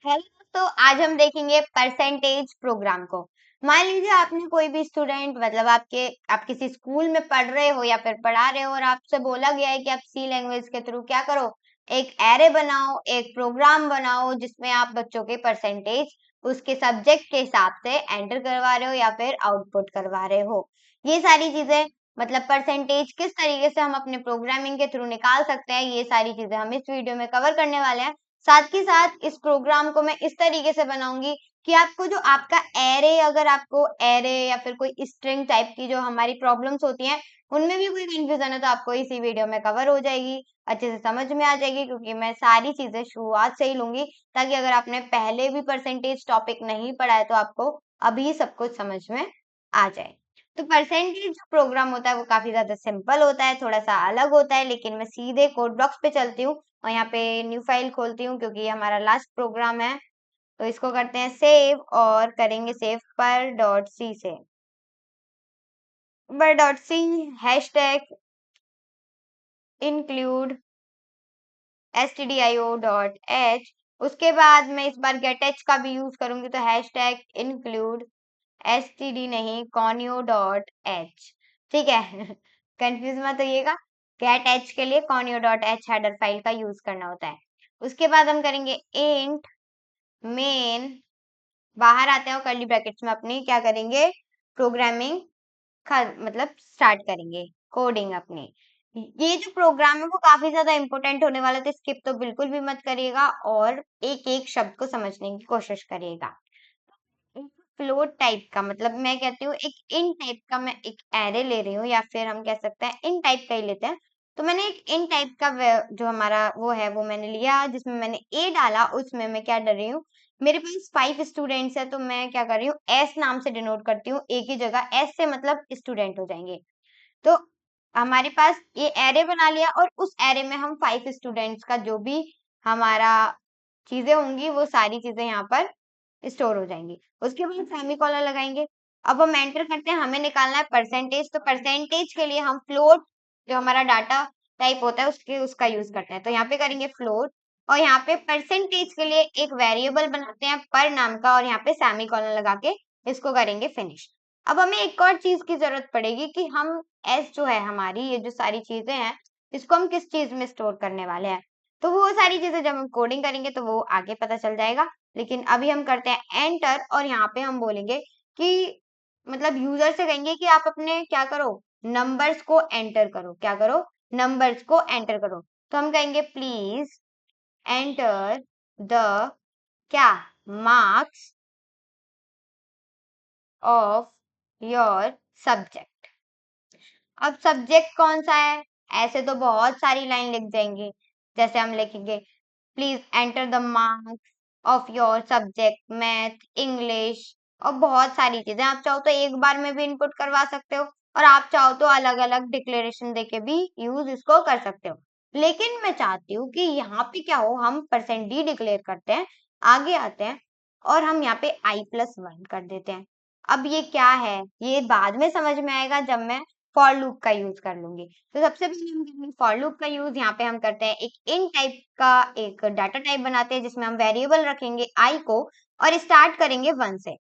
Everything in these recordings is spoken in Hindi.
हेलो दोस्तों, आज हम देखेंगे परसेंटेज प्रोग्राम को। मान लीजिए आपने कोई भी स्टूडेंट मतलब आप किसी स्कूल में पढ़ रहे हो या फिर पढ़ा रहे हो और आपसे बोला गया है कि आप सी लैंग्वेज के थ्रू क्या करो, एक एरे बनाओ, एक प्रोग्राम बनाओ जिसमें आप बच्चों के परसेंटेज उसके सब्जेक्ट के हिसाब से एंटर करवा रहे हो या फिर आउटपुट करवा रहे हो। ये सारी चीजें मतलब परसेंटेज किस तरीके से हम अपने प्रोग्रामिंग के थ्रू निकाल सकते हैं, ये सारी चीजें हम इस वीडियो में कवर करने वाले हैं। साथ ही साथ इस प्रोग्राम को मैं इस तरीके से बनाऊंगी कि आपको जो आपका एरे, अगर आपको एरे या फिर कोई स्ट्रिंग टाइप की जो हमारी प्रॉब्लम्स होती हैं उनमें भी कोई कंफ्यूजन है तो आपको इसी वीडियो में कवर हो जाएगी, अच्छे से समझ में आ जाएगी, क्योंकि मैं सारी चीजें शुरुआत से ही लूंगी ताकि अगर आपने पहले भी परसेंटेज टॉपिक नहीं पढ़ा है तो आपको अभी सब कुछ समझ में आ जाए। तो परसेंटेज प्रोग्राम होता है वो काफी ज्यादा सिंपल होता है, थोड़ा सा अलग होता है, लेकिन मैं सीधे कोड ब्लॉक्स पे चलती हूँ और यहाँ पे न्यू फाइल खोलती हूँ क्योंकि ये हमारा लास्ट प्रोग्राम है। तो इसको करते हैं सेव और करेंगे सेव पर डॉट सी से पर dot C hashtag include stdio dot h. उसके बाद मैं इस बार गेट एच का भी यूज करूंगी तो हैशटैग इंक्लूड std नहीं conio डॉट एच। ठीक है कंफ्यूज मत होइएगा, गेट एच के लिए conio dot H header file का यूज करना होता है। उसके बाद हम करेंगे इंट मेन, बाहर आते हैं और कर्ली ब्रैकेट्स में अपनी क्या करेंगे, प्रोग्रामिंग मतलब स्टार्ट करेंगे, कोडिंग अपनी। ये जो प्रोग्राम है वो काफी ज्यादा इंपॉर्टेंट होने वाला है तो स्किप तो बिल्कुल भी मत करिएगा और एक एक शब्द को समझने की कोशिश करिएगा। फ्लोट टाइप का मतलब मैं कहती हूँ एक इन टाइप का मैं एक एरे ले रही हूँ या फिर हम कह सकते हैं इन टाइप का ही लेते हैं। तो मैंने एक इन टाइप का जो हमारा वो है वो मैंने लिया जिसमें मैंने ए डाला, उसमें मैं क्या कर रही हूँ, मेरे पास 5 स्टूडेंट्स है तो मैं क्या कर रही हूँ, एस नाम से डिनोट करती हूँ, ए की जगह एस से मतलब स्टूडेंट हो जाएंगे। तो हमारे पास ये एरे बना लिया और उस एरे में हम 5 स्टूडेंट्स का जो भी हमारा चीजें होंगी वो सारी चीजें यहाँ पर स्टोर हो जाएंगी। उसके बाद सेमीकोलन लगाएंगे। अब हम एंटर करते हैं, हमें निकालना है परसेंटेज, तो परसेंटेज के लिए हम फ्लोट जो हमारा डाटा टाइप होता है उसका यूज करते हैं, तो यहाँ पे करेंगे फ्लोट और यहाँ पे परसेंटेज के लिए एक वेरिएबल बनाते हैं पर नाम का और यहाँ पे सेमीकोलन लगा के इसको करेंगे फिनिश। अब हमें एक और चीज की जरूरत पड़ेगी कि हम एस जो है हमारी ये जो सारी चीजें हैं इसको हम किस चीज में स्टोर करने वाले हैं, तो वो सारी चीजें जब हम कोडिंग करेंगे तो वो आगे पता चल जाएगा। लेकिन अभी हम करते हैं एंटर और यहाँ पे हम बोलेंगे कि मतलब यूजर से कहेंगे कि आप अपने क्या करो, नंबर्स को एंटर करो, क्या करो, नंबर्स को एंटर करो। तो हम कहेंगे प्लीज एंटर द क्या, मार्क्स ऑफ योर सब्जेक्ट। अब सब्जेक्ट कौन सा है, ऐसे तो बहुत सारी लाइन लिख जाएंगे, जैसे हम लिखेंगे please enter the marks of your subject math English, और बहुत सारी चीजें आप चाहो तो एक बार में भी इनपुट करवा सकते हो और आप चाहो तो अलग अलग डिक्लेरेशन देके भी यूज इसको कर सकते हो। लेकिन मैं चाहती हूँ कि यहाँ पे क्या हो, हम परसेंट डी डिक्लेयर करते हैं, आगे आते हैं और हम यहाँ पे i+1 कर देते हैं। अब ये क्या है ये बाद में समझ में आएगा जब मैं फॉर लूप का यूज कर लूंगी। तो सबसे पहले हम करेंगे फॉर लूप का यूज, यहाँ पे हम करते हैं एक इन टाइप का एक डाटा टाइप बनाते हैं जिसमें हम वेरिएबल रखेंगे आई को और स्टार्ट करेंगे 1 से।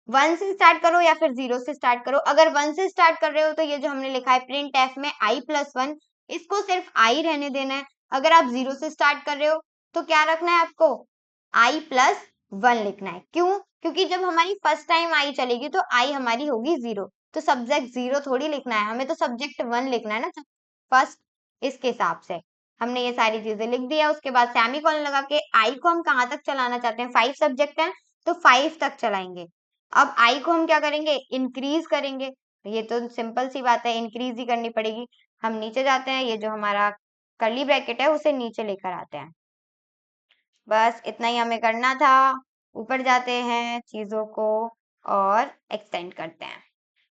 1 से स्टार्ट करो या फिर 0 से स्टार्ट करो, अगर 1 से स्टार्ट कर रहे हो तो ये जो हमने लिखा है प्रिंट एफ में i+1, इसको सिर्फ आई रहने देना है। अगर आप 0 से स्टार्ट कर रहे हो तो क्या रखना है आपको, i+1 लिखना है। क्यों, क्योंकि जब हमारी फर्स्ट टाइम आई चलेगी तो आई हमारी होगी 0, तो सब्जेक्ट 0 थोड़ी लिखना है, हमें तो सब्जेक्ट 1 लिखना है ना फर्स्ट। इसके हिसाब से हमने ये सारी चीजें लिख दिया। उसके बाद सेमीकोलन लगा के आई को हम कहाँ तक चलाना चाहते हैं, 5 सब्जेक्ट हैं तो 5 तक चलाएंगे। अब आई को हम क्या करेंगे, इंक्रीज करेंगे, ये तो सिंपल सी बात है, इंक्रीज ही करनी पड़ेगी। हम नीचे जाते हैं, ये जो हमारा कर्ली ब्रैकेट है उसे नीचे लेकर आते हैं, बस इतना ही हमें करना था। ऊपर जाते हैं चीजों को और एक्सटेंड करते हैं,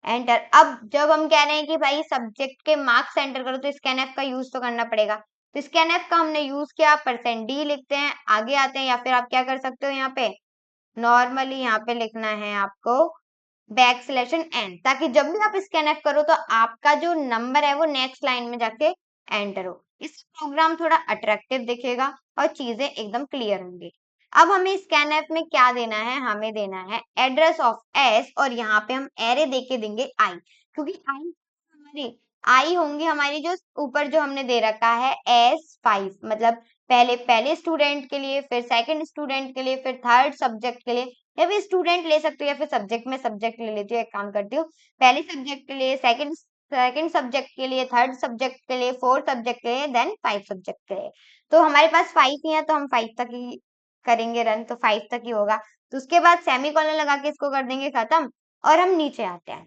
एंटर। अब जब हम कह रहे हैं कि भाई सब्जेक्ट के मार्क्स एंटर करो तो स्कैनएफ का यूज तो करना पड़ेगा, तो स्कैनएफ का हमने यूज किया, परसेंट डी लिखते हैं, आगे आते हैं, या फिर आप क्या कर सकते हो यहाँ पे नॉर्मली यहाँ पे लिखना है आपको \n, ताकि जब भी आप स्कैनएफ करो तो आपका जो नंबर है वो नेक्स्ट लाइन में जाके एंटर हो। इस प्रोग्राम थोड़ा अट्रैक्टिव दिखेगा और चीजें एकदम क्लियर होंगी। अब हमें स्कैनएफ में क्या देना है, हमें देना है एड्रेस ऑफ एस और यहाँ पे हम एरे देके देंगे आई, क्योंकि आई होंगी हमारी जो ऊपर जो हमने दे रखा है S5, मतलब पहले स्टूडेंट के लिए, फिर सेकंड स्टूडेंट के लिए, फिर थर्ड सब्जेक्ट के लिए, या फिर स्टूडेंट ले सकती हूँ या फिर सब्जेक्ट में सब्जेक्ट ले लेती हूँ। एक काम करती हूँ, पहले सब्जेक्ट के लिए, सेकंड सब्जेक्ट के लिए, थर्ड सब्जेक्ट के लिए, फोर्थ सब्जेक्ट के लिए, देन 5 सब्जेक्ट के लिए। तो हमारे पास 5 ही है तो हम 5 तक ही करेंगे रन, तो 5 तक ही होगा। तो उसके बाद सेमीकोलन लगा के इसको कर देंगे खत्म और हम नीचे आते हैं।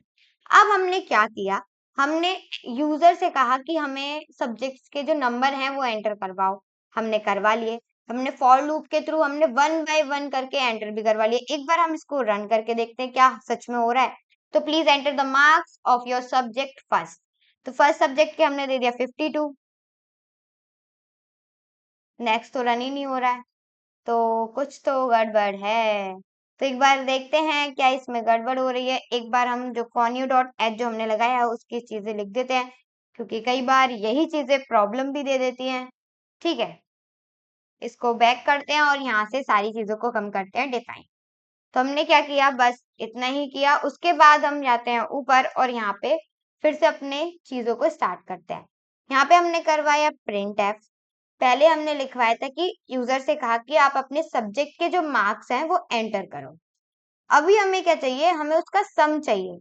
अब हमने क्या किया, हमने यूजर से कहा कि हमें सब्जेक्ट्स के जो नंबर हैं वो एंटर करवाओ, हमने करवा लिए। हमने फॉर लूप के थ्रू हमने 1 बाय 1 करके एंटर भी करवा लिए। एक बार हम इसको रन करके देखते हैं क्या सच में हो रहा है। तो please enter the marks of your subject first. तो फर्स्ट सब्जेक्ट के हमने दे दिया 52, नेक्स्ट तो रन ही नहीं हो रहा है, तो कुछ तो गड़बड़ है। तो एक बार देखते हैं क्या इसमें गड़बड़ हो रही है। एक बार हम जो conio डॉट एच जो हमने लगाया है उसकी चीजें लिख देते हैं, क्योंकि कई बार यही चीजें प्रॉब्लम भी दे देती हैं। ठीक है, इसको बैक करते हैं और यहाँ से सारी चीजों को कम करते हैं डिफाइन। तो हमने क्या किया, बस इतना ही किया। उसके बाद हम जाते हैं ऊपर और यहाँ पे फिर से अपने चीजों को स्टार्ट करते हैं। यहाँ पे हमने करवाया प्रिंट एफ। पहले हमने लिखवाया था कि यूजर से कहा कि आप अपने सब्जेक्ट के जो मार्क्स हैं वो एंटर करो। अभी हमें क्या चाहिए, हमें उसका सम चाहिए।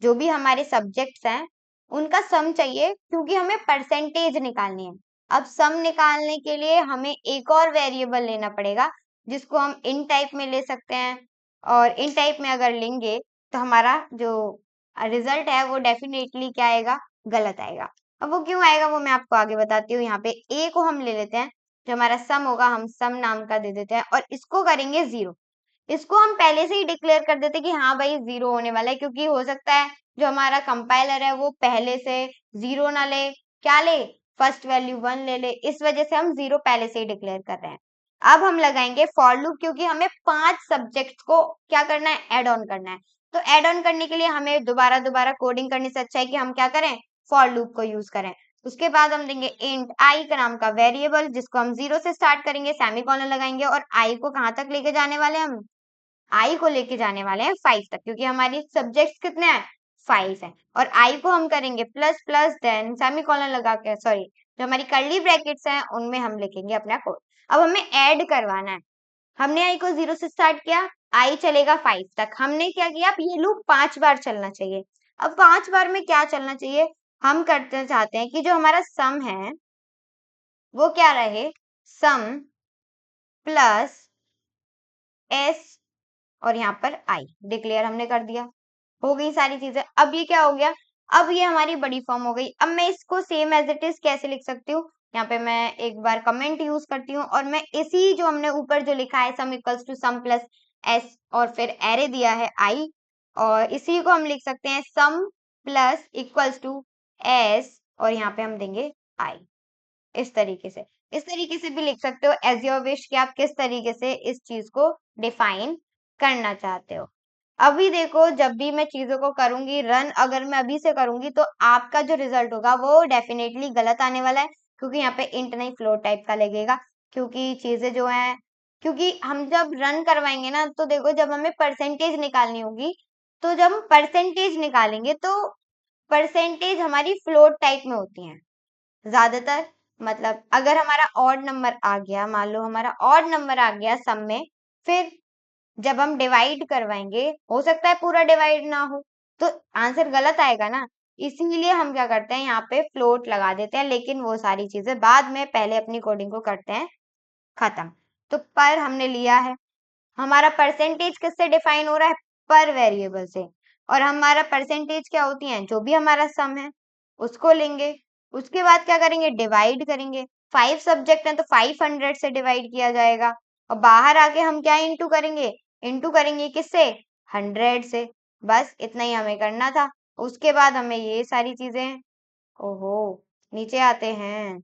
जो भी हमारे सब्जेक्ट्स हैं उनका सम चाहिए, क्योंकि हमें परसेंटेज निकालनी है। अब सम निकालने के लिए हमें एक और वेरिएबल लेना पड़ेगा, जिसको हम इन टाइप में ले सकते हैं। और इन टाइप में अगर लेंगे तो हमारा जो रिजल्ट है वो डेफिनेटली क्या आएगा, गलत आएगा। अब वो क्यों आएगा वो मैं आपको आगे बताती हूँ। यहाँ पे ए को हम ले लेते हैं, जो हमारा सम होगा हम सम नाम का दे देते हैं और इसको करेंगे 0। इसको हम पहले से ही डिक्लेयर कर देते कि हाँ भाई 0 होने वाला है, क्योंकि हो सकता है जो हमारा कंपाइलर है वो पहले से 0 ना ले, क्या ले, फर्स्ट वैल्यू 1 ले ले। इस वजह से हम 0 पहले से ही डिक्लेयर कर रहे हैं। अब हम लगाएंगे फॉर लूप, क्योंकि हमें 5 सब्जेक्ट्स को क्या करना है, ऐड ऑन करना है। तो ऐड ऑन करने के लिए हमें दोबारा दोबारा कोडिंग करने से अच्छा है कि हम क्या करें, फॉर लूप को यूज करें। उसके बाद हम देंगे इंट आई का नाम का वेरिएबल, जिसको हम 0 से स्टार्ट करेंगे, सेमीकोलन लगाएंगे और आई को कहाँ तक लेके जाने वाले हम, आई को लेके जाने वाले हैं 5 तक, क्योंकि हमारी सब्जेक्ट्स कितने हैं, 5 हैं। और आई को हम करेंगे प्लस प्लस देन सेमीकोलन लगा के, सॉरी जो हमारी कर्ली ब्रैकेट्स हैं उनमें हम लिखेंगे अपना कोड। अब हमें ऐड करवाना है। हमने आई को 0 से स्टार्ट किया, आई चलेगा 5 तक। हमने क्या किया, अब ये लूप 5 बार चलना चाहिए। अब 5 बार में क्या चलना चाहिए, हम करते चाहते हैं कि जो हमारा सम है वो क्या रहे, सम प्लस एस और यहाँ पर आई डिक्लेयर हमने कर दिया। हो गई सारी चीजें। अब ये क्या हो गया, अब ये हमारी बड़ी फॉर्म हो गई। अब मैं इसको सेम एज इट इज कैसे लिख सकती हूँ, यहाँ पे मैं एक बार कमेंट यूज करती हूँ और मैं इसी जो हमने ऊपर जो लिखा है sum equals to sum plus s और फिर एरे दिया है आई, और इसी को हम लिख सकते हैं सम प्लस इक्वल्स टू एस और यहाँ पे हम देंगे आई। इस तरीके से, इस तरीके से भी लिख सकते हो एज योर विश कि आप किस तरीके से इस चीज को डिफाइन करना चाहते हो। अभी देखो, जब भी मैं चीजों को करूंगी रन, अगर मैं अभी से करूंगी तो आपका जो रिजल्ट होगा वो डेफिनेटली गलत आने वाला है, क्योंकि यहाँ पे इंट नहीं फ्लोट टाइप का लगेगा। क्योंकि चीजें जो है, क्योंकि हम जब रन करवाएंगे ना तो देखो जब हमें परसेंटेज निकालनी होगी, तो जब हम परसेंटेज निकालेंगे तो परसेंटेज हमारी फ्लोट टाइप में होती है ज्यादातर। मतलब अगर हमारा ऑड नंबर आ गया, मान लो हमारा ऑड नंबर आ गया सम में, फिर जब हम डिवाइड करवाएंगे हो सकता है पूरा डिवाइड ना हो, तो आंसर गलत आएगा ना। इसीलिए हम क्या करते हैं, यहाँ पे फ्लोट लगा देते हैं। लेकिन वो सारी चीजें बाद में, पहले अपनी कोडिंग को करते हैं खत्म। तो पर हमने लिया है, हमारा परसेंटेज किससे डिफाइन हो रहा है, पर वेरिएबल से। और हमारा परसेंटेज क्या होती है, जो भी हमारा सम है उसको लेंगे। उसके बाद क्या करेंगे, डिवाइड करेंगे। 5 सब्जेक्ट हैं तो 500 से डिवाइड किया जाएगा। और बाहर आके हम क्या इंटू करेंगे, इंटू करेंगे किससे, 100 से। बस इतना ही हमें करना था। उसके बाद हमें ये सारी चीजें, ओहो, नीचे आते हैं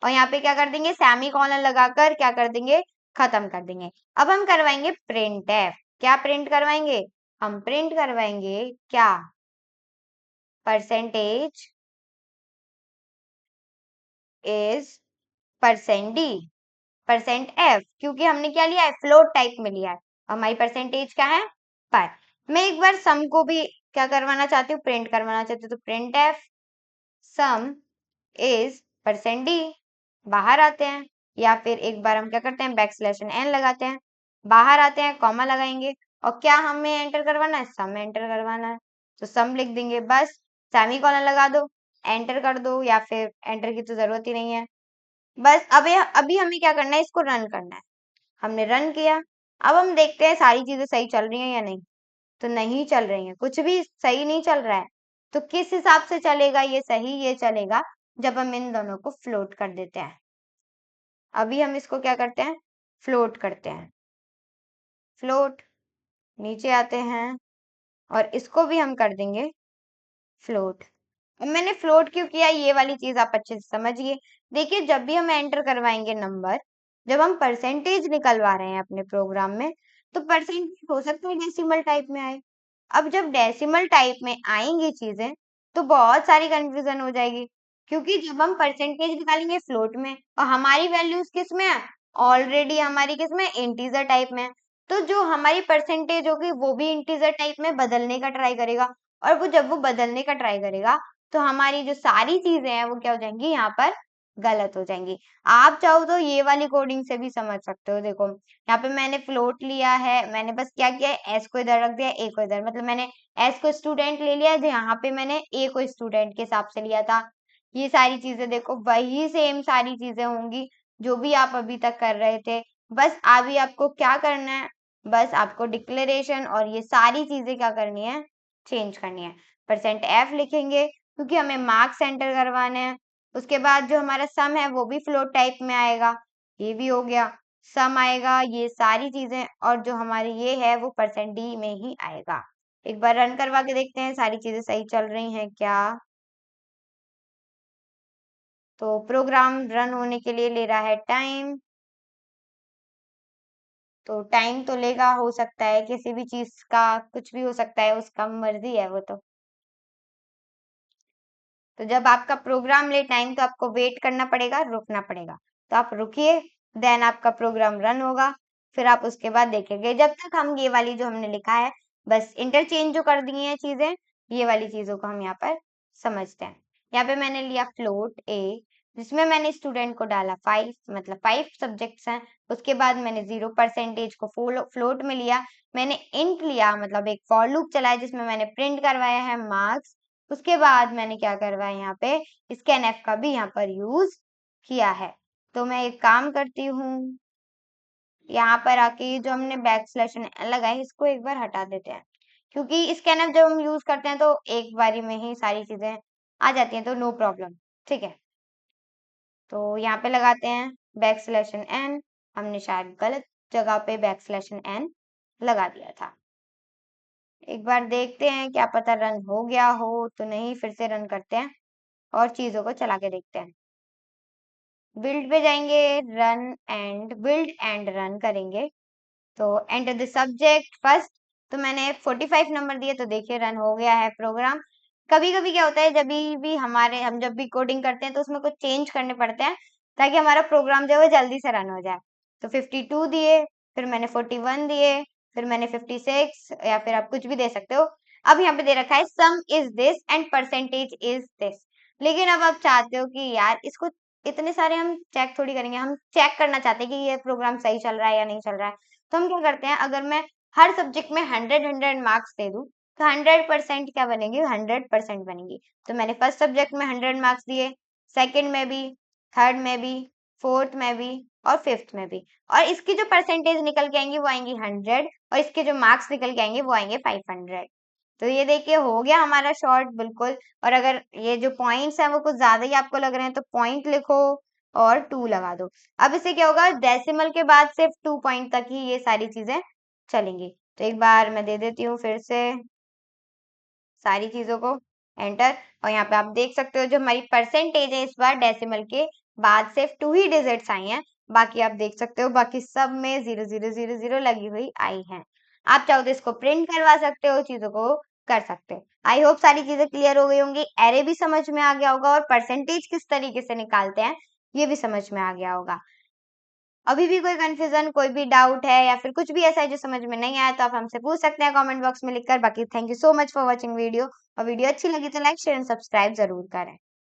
और यहाँ पे क्या कर देंगे, सेमी कॉलन लगाकर क्या कर देंगे, खत्म कर देंगे। अब हम करवाएंगे प्रिंट एफ। क्या प्रिंट करवाएंगे, हम प्रिंट करवाएंगे क्या, percentage is percent D. %f, क्योंकि हमने क्या लिया है, फ्लोट टाइप में लिया है, हमारी परसेंटेज क्या है, पर। मैं एक बार सम को भी क्या करवाना चाहती हूँ, प्रिंट करवाना चाहती हूँ, तो print F some is %d, बाहर आते हैं, या फिर एक बार हम क्या करते हैं, \n लगाते हैं, बाहर आते हैं, कॉमा लगाएंगे, और क्या हमें एंटर करवाना है, सम एंटर करवाना है, तो सम लिख देंगे, बस सेमीकोलन लगा दो, एंटर कर दो, या फिर एंटर की तो जरूरत ही नहीं है, बस। अब अभी हमें क्या करना है, इसको रन करना है, हमने रन किया। अब हम देखते हैं सारी चीजें सही चल रही हैं या नहीं, तो नहीं चल रही हैं, कुछ भी सही नहीं चल रहा है। तो किस हिसाब से चलेगा ये सही, ये चलेगा जब हम इन दोनों को फ्लोट कर देते हैं। अभी हम इसको क्या करते हैं, फ्लोट करते हैं, फ्लोट, नीचे आते हैं, और इसको भी हम कर देंगे फ्लोट। अब मैंने फ्लोट क्यों किया, ये वाली चीज आप अच्छे से समझिए। देखिए, जब भी हम एंटर करवाएंगे नंबर, जब हम परसेंटेज निकलवा रहे हैं अपने प्रोग्राम में, तो परसेंटेज हो सकता है डेसिमल टाइप में आए। अब जब डेसिमल टाइप में आएंगी चीजें, तो बहुत सारी कंफ्यूजन हो जाएगी, क्योंकि जब हम परसेंटेज निकालेंगे फ्लोट में, और हमारी वैल्यूज किस में है, ऑलरेडी हमारी किस में, इंटीजर टाइप में है, तो जो हमारी परसेंटेज होगी वो भी इंटीजर टाइप में बदलने का ट्राई करेगा, और वो जब वो बदलने का ट्राई करेगा, तो हमारी जो सारी चीजें हैं वो क्या हो जाएंगी, यहाँ पर गलत हो जाएंगी। आप चाहो तो ये वाली कोडिंग से भी समझ सकते हो। देखो, यहाँ पे मैंने फ्लोट लिया है, मैंने बस क्या किया है, एस को इधर रख दिया, ए को इधर, मतलब मैंने एस को स्टूडेंट ले लिया, यहाँ पे मैंने ए को स्टूडेंट के हिसाब से लिया था। ये सारी चीजें देखो, वही सेम सारी चीजें होंगी जो भी आप अभी तक कर रहे थे। बस अभी आपको क्या करना है, बस आपको डिक्लेरेशन और ये सारी चीजें क्या करनी है, चेंज करनी है। %f लिखेंगे, क्योंकि हमें मार्क्स एंटर करवाने हैं। उसके बाद जो हमारा सम है वो भी फ्लोट टाइप में आएगा, ये भी हो गया, सम आएगा, ये सारी चीजें, और जो हमारी ये है वो %d में ही आएगा। एक बार रन करवा के देखते हैं सारी चीजें सही चल रही हैं क्या। तो प्रोग्राम रन होने के लिए ले रहा है टाइम, तो टाइम तो लेगा, हो सकता है किसी भी चीज का कुछ भी हो सकता है, उसका मर्जी है वो तो जब आपका प्रोग्राम ले टाइम, तो आपको वेट करना पड़ेगा, रुकना पड़ेगा, तो आप रुकिए, देन आपका प्रोग्राम रन होगा, फिर आप उसके बाद देखेंगे। जब तक हम ये वाली जो हमने लिखा है, बस इंटरचेंज जो कर दी है चीजें, ये वाली चीजों को हम यहाँ पर समझते हैं। यहाँ पे मैंने लिया फ्लोट ए, जिसमें मैंने स्टूडेंट को डाला 5, मतलब 5 सब्जेक्ट्स हैं। उसके बाद मैंने 0% को फ्लोट में लिया, मैंने इंट लिया, मतलब एक फॉर लूप चलाया जिसमें मैंने प्रिंट करवाया है मार्क्स। उसके बाद मैंने क्या करवाया, यहाँ पे स्कैनएफ का भी यहाँ पर यूज किया है। तो मैं एक काम करती हूँ, यहाँ पर आके ये जो हमने \n लगाई, इसको एक बार हटा देते हैं, क्योंकि स्कैनएफ जब हम यूज करते हैं तो एक बारी में ही सारी चीजें आ जाती हैं, तो नो प्रॉब्लम, ठीक है। तो यहाँ पे लगाते हैं \n, हमने शायद गलत जगह पे \n लगा दिया था। एक बार देखते हैं, क्या पता रन हो गया हो, तो नहीं, फिर से रन करते हैं और चीजों को चला के देखते हैं। बिल्ड पे जाएंगे, बिल्ड एंड रन करेंगे, तो एंटर द सब्जेक्ट फर्स्ट, तो मैंने 45 नंबर दिए, तो देखिए रन हो गया है प्रोग्राम। कभी कभी क्या होता है, हम जब भी कोडिंग करते हैं तो उसमें कुछ चेंज करने पड़ते हैं, ताकि हमारा प्रोग्राम जो है वो जल्दी से रन हो जाए। तो 52 दिए, फिर मैंने 41 दिए, फिर मैंने 56, या फिर आप कुछ भी दे सकते हो। अब यहाँ पे दे रखा है सम is this and percentage is this, लेकिन अब आप चाहते हो कि यार इसको इतने सारे हम चेक थोड़ी करेंगे, हम चेक करना चाहते हैं कि ये प्रोग्राम सही चल रहा है या नहीं चल रहा है। तो हम क्या करते हैं, अगर मैं हर सब्जेक्ट में 100 मार्क्स दे दूं, तो 100% क्या बनेगी, 100% बनेगी। तो मैंने फर्स्ट सब्जेक्ट में 100 मार्क्स दिए, सेकंड में भी, थर्ड में भी, फोर्थ में भी, और फिफ्थ में भी, और इसकी जो परसेंटेज निकल के आएंगी वो आएंगी 100, और इसके जो मार्क्स निकल के आएंगे वो आएंगे 500। तो ये देखिए हो गया हमारा शॉर्ट बिल्कुल। और अगर ये जो पॉइंट्स हैं वो कुछ ज्यादा ही आपको लग रहे हैं, तो पॉइंट लिखो और 2 लगा दो। अब इससे क्या होगा, डेसिमल के बाद सिर्फ 2 पॉइंट तक ही ये सारी चीजें चलेंगी। तो एक बार मैं दे देती हूँ फिर से सारी चीजों को एंटर, और यहाँ पे आप देख सकते हो जो हमारी परसेंटेज है इस बार डेसिमल के बाद सिर्फ 2 ही डिजिट्स आई हैं, बाकी आप देख सकते हो बाकी सब में 0000 लगी हुई आई हैं। आप चाहो तो इसको प्रिंट करवा सकते हो, चीजों को कर सकते हो। आई होप सारी चीजें क्लियर हो गई होंगी, एरे भी समझ में आ गया होगा, और परसेंटेज किस तरीके से निकालते हैं ये भी समझ में आ गया होगा। अभी भी कोई कंफ्यूजन, कोई भी डाउट है या फिर कुछ भी ऐसा है जो समझ में नहीं आया तो आप हमसे पूछ सकते हैं कमेंट बॉक्स में लिखकर। बाकी thank you so much for watching video, और वीडियो अच्छी लगी तो लाइक शेयर एंड सब्सक्राइब जरूर करें।